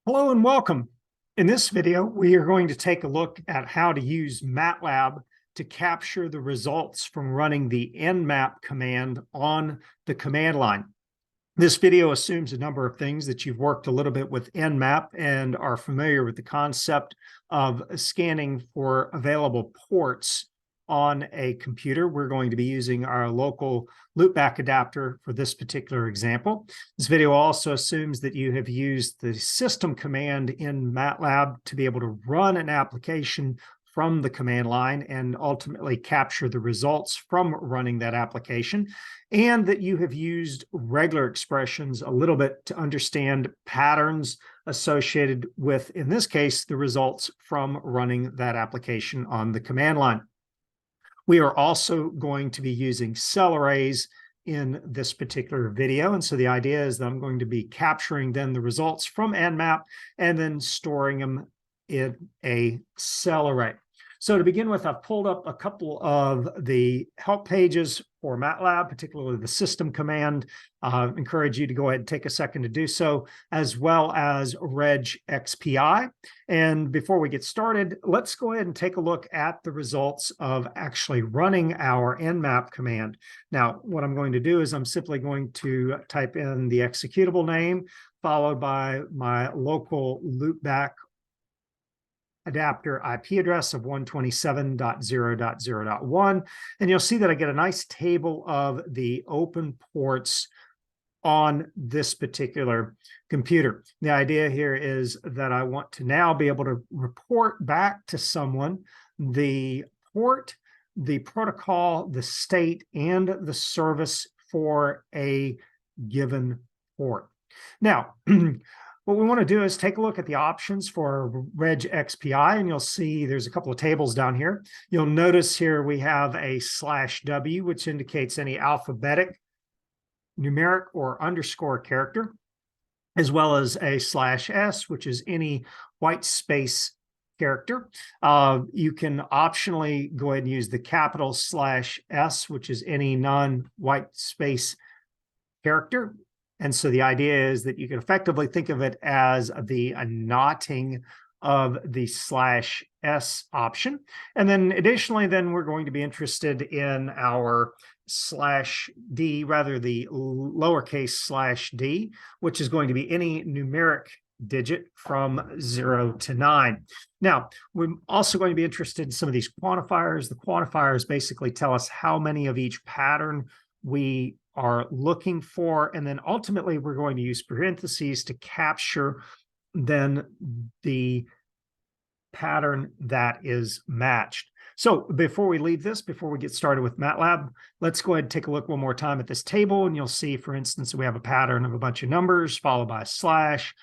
Hello and welcome. In this video, we are going to take a look at how to use Matlab to capture the results from running the nmap command on the command line. This video assumes a number of things that you've worked a little bit with nmap and are familiar with the concept of scanning for available ports on a computer. We're going to be using our local loopback adapter for this particular example. This video also assumes that you have used the system command in Matlab to be able to run an application from the command line and ultimately capture the results from running that application, and that you have used regular expressions a little bit to understand patterns associated with, in this case, the results from running that application on the command line. We are also going to be using cell arrays in this particular video. And so the idea is that I'm going to be capturing then the results from nmap and then storing them in a cell array. So to begin with, I've pulled up a couple of the help pages for Matlab, particularly the system command. Encourage you to go ahead and take a second to do so, as well as regexpi. And before we get started, let's go ahead and take a look at the results of actually running our nmap command. Now, what I'm going to do is I'm simply going to type in the executable name, followed by my local loopback adapter IP address of 127.0.0.1. And you'll see that I get a nice table of the open ports on this particular computer. The idea here is that I want to now be able to report back to someone the port, the protocol, the state, and the service for a given port. Now, what we want to do is take a look at the options for regexpi, and you'll see there's a couple of tables down here. You'll notice here we have a /W, which indicates any alphabetic, numeric, or underscore character, as well as a /S, which is any white space character. You can optionally go ahead and use the capital /S, which is any non-white space character. And so the idea is that you can effectively think of it as the knotting of the /S option. And then additionally, then we're going to be interested in our /D, rather the lowercase /D, which is going to be any numeric digit from 0 to 9. Now, we're also going to be interested in some of these quantifiers. The quantifiers basically tell us how many of each pattern we are looking for, and then ultimately we're going to use parentheses to capture then the pattern that is matched. So before we leave this, before we get started with Matlab, let's go ahead and take a look one more time at this table, and you'll see, for instance, we have a pattern of a bunch of numbers followed by a slash,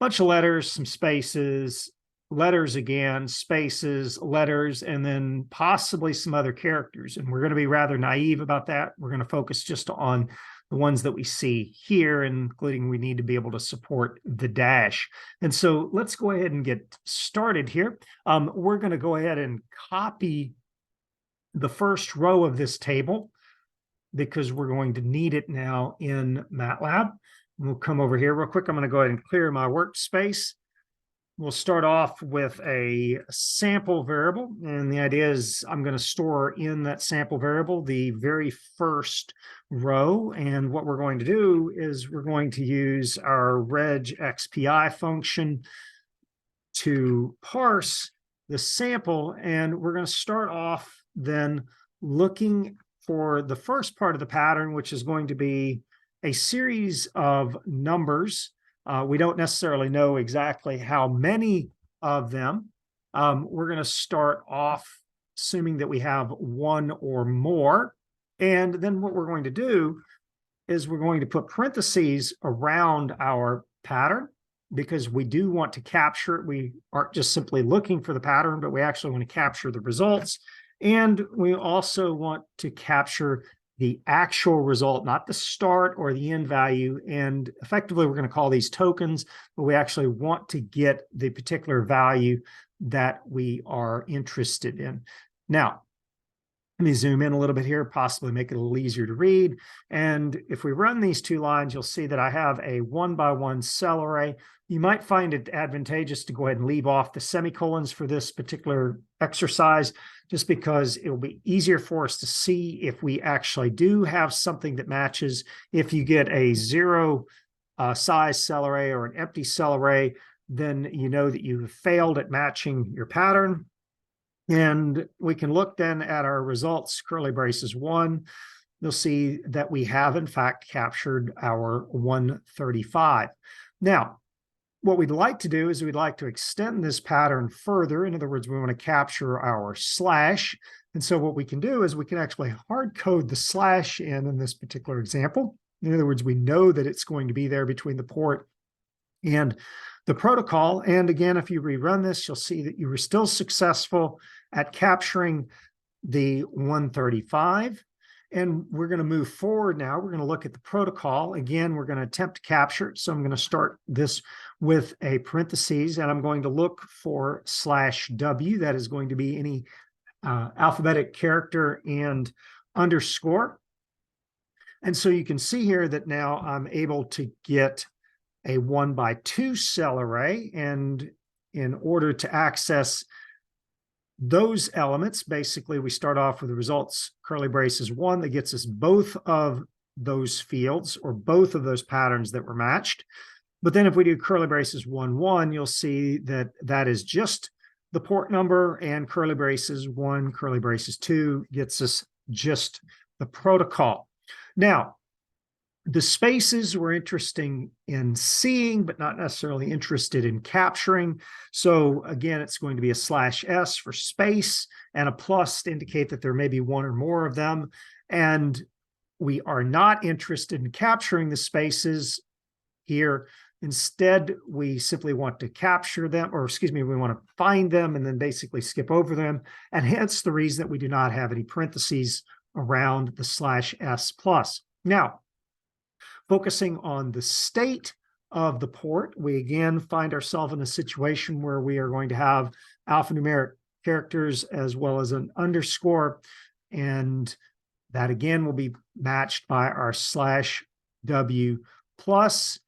bunch of letters, some spaces, letters again, spaces, letters, and then possibly some other characters. And we're going to be rather naive about that. We're going to focus just on the ones that we see here, including we need to be able to support the dash. And so let's go ahead and get started here. We're going to go ahead and copy the first row of this table because we're going to need it now in Matlab. We'll come over here real quick. I'm going to go ahead and clear my workspace. We'll start off with a sample variable, and the idea is I'm going to store in that sample variable the very first row, and what we're going to do is we're going to use our regexpi function to parse the sample, and we're going to start off then looking for the first part of the pattern, which is going to be a series of numbers. We don't necessarily know exactly how many of them. We're going to start off assuming that we have one or more. And then what we're going to do is we're going to put parentheses around our pattern because we do want to capture it. We aren't just simply looking for the pattern, but we actually want to capture the results. And we also want to capture the actual result, not the start or the end value. And effectively, we're going to call these tokens, but we actually want to get the particular value that we are interested in. Now, Let me zoom in a little bit here, possibly make it a little easier to read. And if we run these two lines, you'll see that I have a 1x1 cell array. You might find it advantageous to go ahead and leave off the semicolons for this particular exercise, just because it will be easier for us to see if we actually do have something that matches. If you get a 0 size cell array or an empty cell array, then you know that you have failed at matching your pattern. And we can look then at our results, curly braces 1. You'll see that we have, in fact, captured our 135. Now, what we'd like to do is we'd like to extend this pattern further. In other words, we want to capture our slash. And so what we can do is we can actually hard code the slash in this particular example. In other words, we know that it's going to be there between the port and the protocol. And again, if you rerun this, you'll see that you were still successful at capturing the 135. And we're going to move forward now. We're going to look at the protocol. Again, we're going to attempt to capture it. So I'm going to start this with a parentheses, and I'm going to look for /w. That is going to be any alphabetic character and underscore. And so you can see here that now I'm able to get a 1x2 cell array. And in order to access those elements, basically we start off with the results curly braces 1 that gets us both of those fields or both of those patterns that were matched. But then if we do curly braces 1, 1, you'll see that that is just the port number, and curly braces 1, curly braces 2 gets us just the protocol. Now, the spaces we're interested in seeing, but not necessarily interested in capturing. So again, it's going to be a /s for space and a plus to indicate that there may be one or more of them. And we are not interested in capturing the spaces here. Instead, we simply want to capture them, or excuse me, we want to find them and then basically skip over them. And hence the reason that we do not have any parentheses around the /s plus. Now, focusing on the state of the port, we again find ourselves in a situation where we are going to have alphanumeric characters as well as an underscore. And that again will be matched by our /w plus.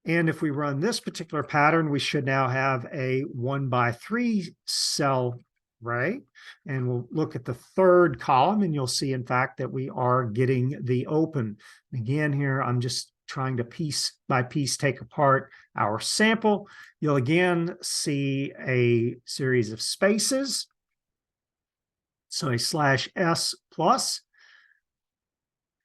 And if we run this particular pattern, we should now have a 1x3 cell array. And we'll look at the third column, and you'll see, in fact, that we are getting the open. Again, here, I'm just trying to piece by piece take apart our sample. You'll again see a series of spaces. So a /s plus.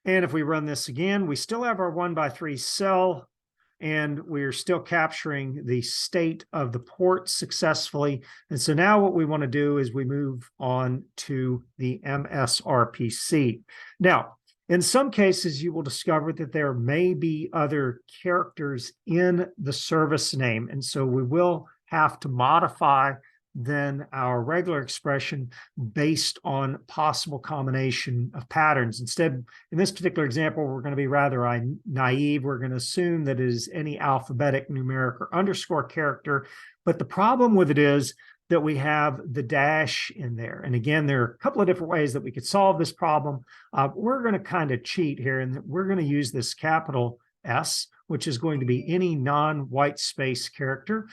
And if we run this again, we still have our 1x3 cell, and we're still capturing the state of the port successfully. And so now what we want to do is we move on to the MSRPC. Now, in some cases, you will discover that there may be other characters in the service name. And so we will have to modify then our regular expression based on possible combination of patterns. Instead, in this particular example, we're going to be rather naive. We're going to assume that it is any alphabetic, numeric, or underscore character. But the problem with it is that we have the dash in there. And again, there are a couple of different ways that we could solve this problem. We're going to kind of cheat here, and we're going to use this capital S, which is going to be any non-white space character.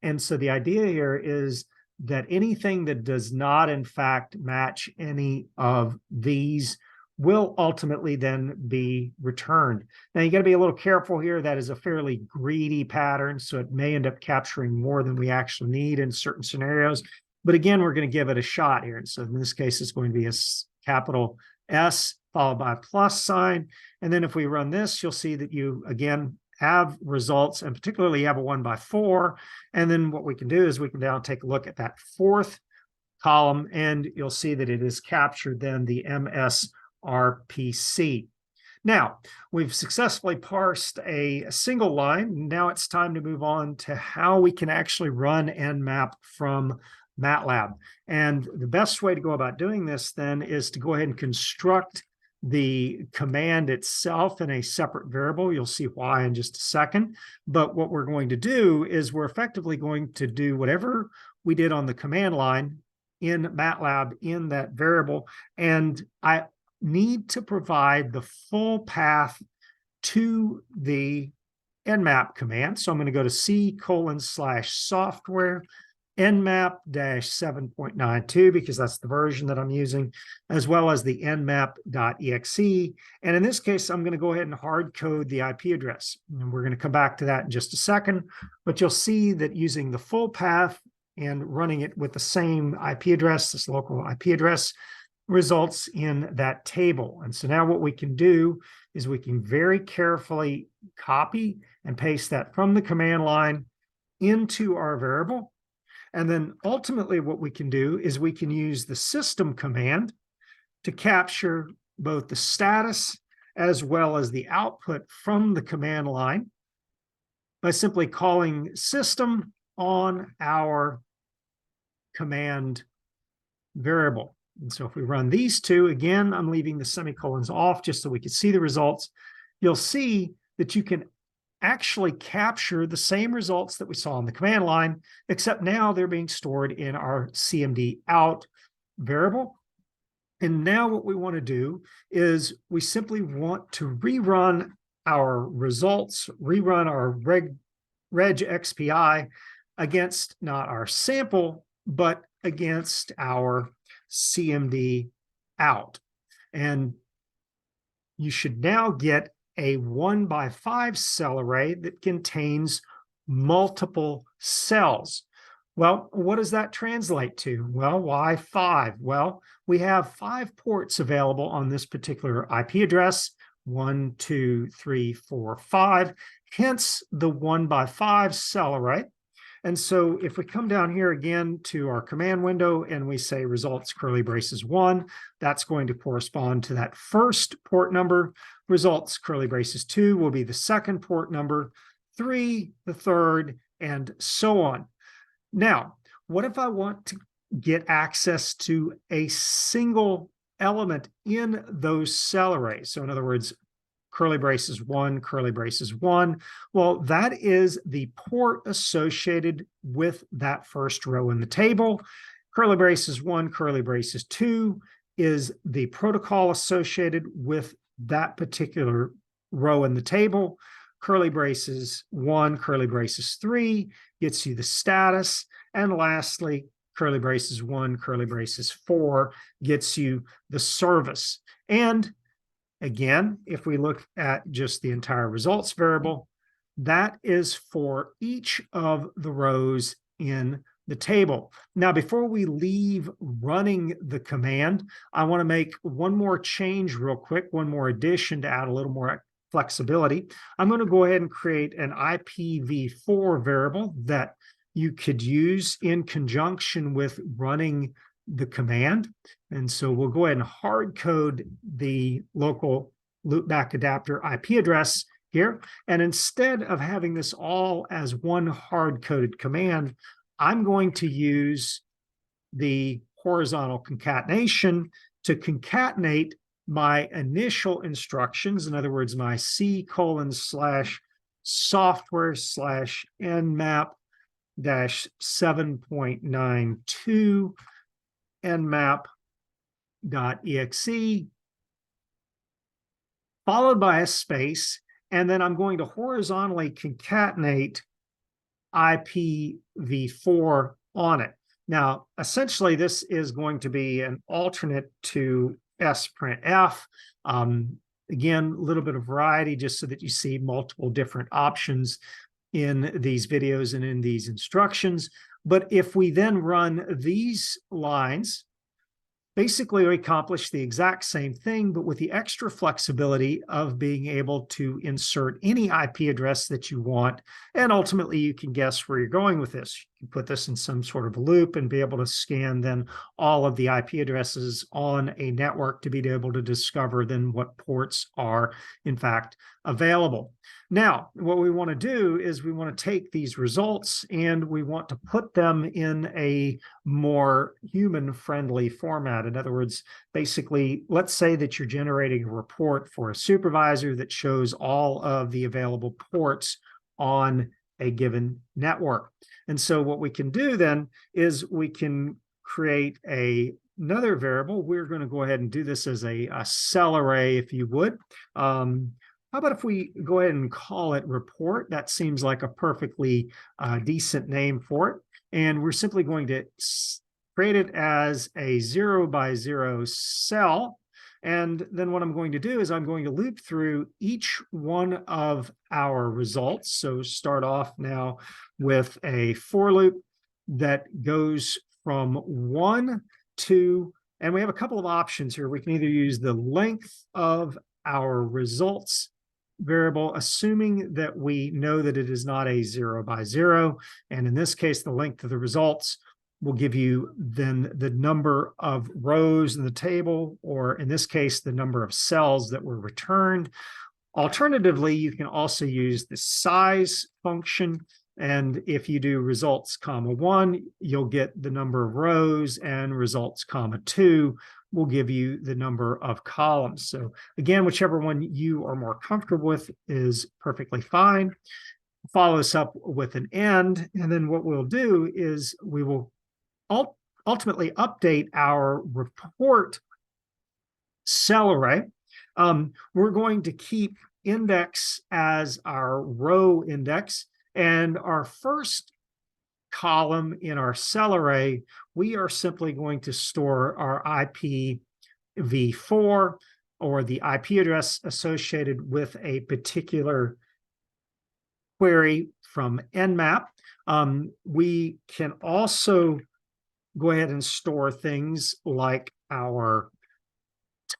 And so the idea here is that anything that does not, in fact, match any of these will ultimately then be returned. Now, you got to be a little careful here. That is a fairly greedy pattern, so it may end up capturing more than we actually need in certain scenarios. But again, we're going to give it a shot here. And so in this case, it's going to be a capital S followed by a plus sign. And then if we run this, you'll see that you, again, have results, and particularly you have a 1x4. And then what we can do is we can now take a look at that fourth column, and you'll see that it is captured then the MSRPC. Now, we've successfully parsed a single line. Now it's time to move on to how we can actually run nmap from Matlab. And the best way to go about doing this then is to go ahead and construct the command itself in a separate variable. You'll see why in just a second. But what we're going to do is we're effectively going to do whatever we did on the command line in MATLAB in that variable, and I need to provide the full path to the nmap command. So I'm going to go to C:/software nmap-7.92 because that's the version that I'm using, as well as the nmap.exe. And in this case, I'm going to go ahead and hard code the IP address. And we're going to come back to that in just a second, but you'll see that using the full path and running it with the same IP address, this local IP address, results in that table. And so now what we can do is we can very carefully copy and paste that from the command line into our variable. And then ultimately what we can do is we can use the system command to capture both the status as well as the output from the command line by simply calling system on our command variable. And so if we run these two, again, I'm leaving the semicolons off just so we can see the results. You'll see that you can actually capture the same results that we saw on the command line, except now they're being stored in our cmd out variable. And now what we want to do is we simply want to rerun our results, rerun our regexpi against not our sample, but against our cmd out. And you should now get a 1x5 cell array that contains multiple cells. Well, what does that translate to? Well, why 5? Well, we have 5 ports available on this particular IP address, 1, 2, 3, 4, 5, hence the 1x5 cell array. And so if we come down here again to our command window and we say results curly braces 1, that's going to correspond to that first port number. Results curly braces 2 will be the second port number, 3, the third, and so on. Now, what if I want to get access to a single element in those cell arrays? So in other words, curly braces 1, curly braces 1. Well, that is the port associated with that first row in the table. Curly braces 1, curly braces 2 is the protocol associated with that particular row in the table. Curly braces 1, curly braces 3 gets you the status. And lastly, curly braces 1, curly braces 4 gets you the service. And again, if we look at just the entire results variable, that is for each of the rows in the table. Now, before we leave running the command, I want to make one more change real quick, one more addition to add a little more flexibility. I'm going to go ahead and create an IPv4 variable that you could use in conjunction with running the command. And so we'll go ahead and hard code the local loopback adapter IP address here. And instead of having this all as one hard coded command, I'm going to use the horizontal concatenation to concatenate my initial instructions. In other words, my C:/software/nmap-7.92 nmap.exe, followed by a space, and then I'm going to horizontally concatenate IPv4 on it. Now, essentially, this is going to be an alternate to sprintf. Again, a little bit of variety just so that you see multiple different options in these videos and in these instructions. But if we then run these lines, basically we accomplish the exact same thing, but with the extra flexibility of being able to insert any IP address that you want. And ultimately, you can guess where you're going with this. You can put this in some sort of loop and be able to scan then all of the IP addresses on a network to be able to discover then what ports are in fact available. Now, what we want to do is we want to take these results and we want to put them in a more human-friendly format. In other words, basically, let's say that you're generating a report for a supervisor that shows all of the available ports on a given network. And so what we can do then is we can create another variable. We're going to go ahead and do this as a cell array, if you would. How about if we go ahead and call it report? That seems like a perfectly decent name for it. And we're simply going to create it as a 0 by 0 cell. And then what I'm going to do is I'm going to loop through each one of our results. So start off now with a for loop that goes from 1 to, and we have a couple of options here. We can either use the length of our results variable, assuming that we know that it is not a 0 by 0. And in this case, the length of the results will give you then the number of rows in the table, or in this case, the number of cells that were returned. Alternatively, you can also use the size function. And if you do results comma 1, you'll get the number of rows, and results comma 2 will give you the number of columns. So again, whichever one you are more comfortable with is perfectly fine. Follow this up with an end. And then what we'll do is we will ultimately update our report cell array. We're going to keep index as our row index, and our first column in our cell array, we are simply going to store our IPv4, or the IP address associated with a particular query from nmap. We can also go ahead and store things like our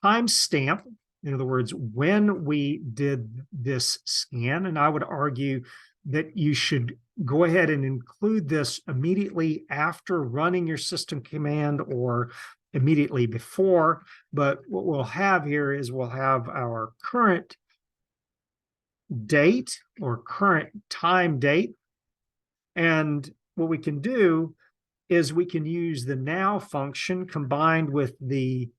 timestamp, in other words, when we did this scan. And I would argue that you should go ahead and include this immediately after running your system command or immediately before. But what we'll have here is we'll have our current date or current time date. And what we can do is we can use the now function combined with the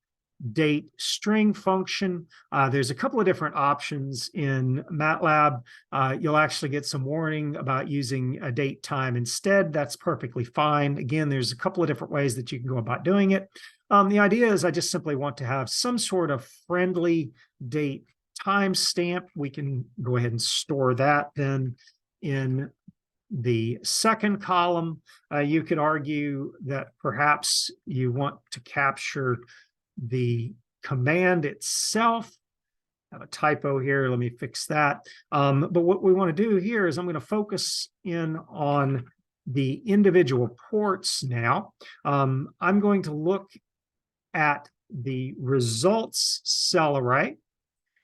date string function. There's a couple of different options in Matlab. You'll actually get some warning about using a date time instead. That's perfectly fine. Again, there's a couple of different ways that you can go about doing it. The idea is I just simply want to have some sort of friendly date timestamp. We can go ahead and store that then in the second column. You could argue that perhaps you want to capture the command itself. I have a typo here. Let me fix that. But what we want to do here is I'm going to focus in on the individual ports now. I'm going to look at the results cell array.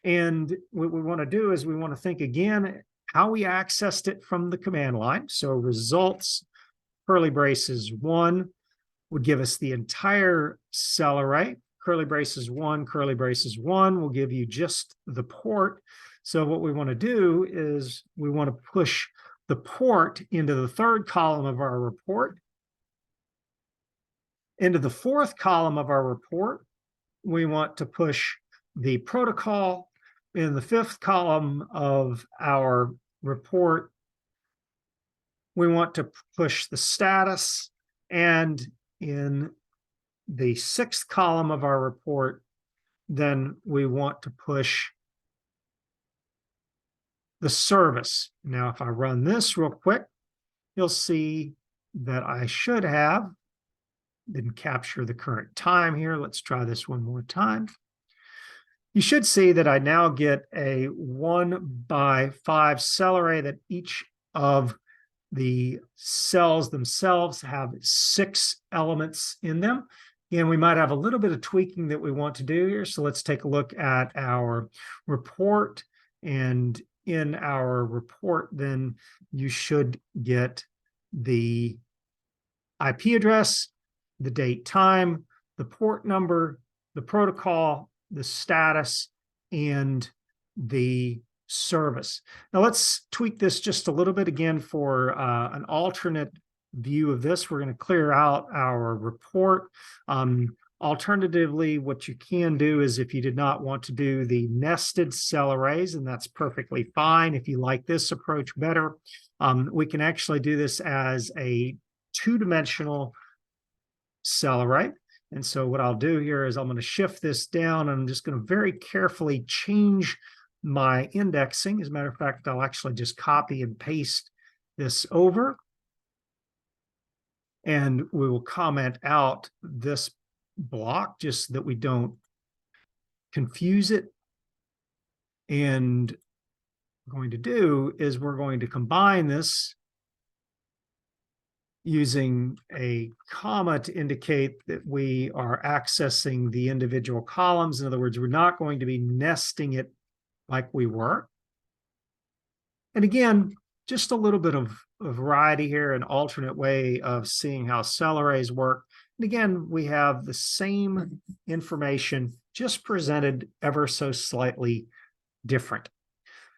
And what we want to do is we want to think again how we accessed it from the command line. So results, curly braces 1, would give us the entire cell array. Curly braces 1, curly braces 1 will give you just the port. So what we want to do is we want to push the port into the third column of our report. Into the fourth column of our report, we want to push the protocol. In the fifth column of our report, we want to push the status. And in the sixth column of our report, then we want to push the service. Now, if I run this real quick, you'll see that I should have didn't capture the current time here. Let's try this one more time. You should see that I now get a 1 by 5 cell array that each of the cells themselves have 6 elements in them. And we might have a little bit of tweaking that we want to do here. So let's take a look at our report. And in our report, then you should get the IP address, the date time, the port number, the protocol, the status, and the service. Now let's tweak this just a little bit again for an alternate view of this. We're going to clear out our report. Alternatively, what you can do is if you did not want to do the nested cell arrays, and that's perfectly fine. If you like this approach better, we can actually do this as a 2-dimensional cell array. And so what I'll do here is I'm going to shift this down, and I'm just going to very carefully change my indexing. As a matter of fact, I'll actually just copy and paste this over, and we will comment out this block just so that we don't confuse it. And what we're going to do is we're going to combine this using a comma to indicate that we are accessing the individual columns. In other words, we're not going to be nesting it like we were. And again, just a little bit of variety here, an alternate way of seeing how cell arrays work. And again, we have the same information, just presented ever so slightly different.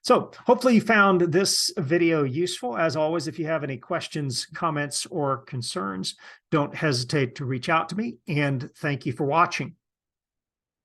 So hopefully you found this video useful. As always, if you have any questions, comments, or concerns, don't hesitate to reach out to me. And thank you for watching.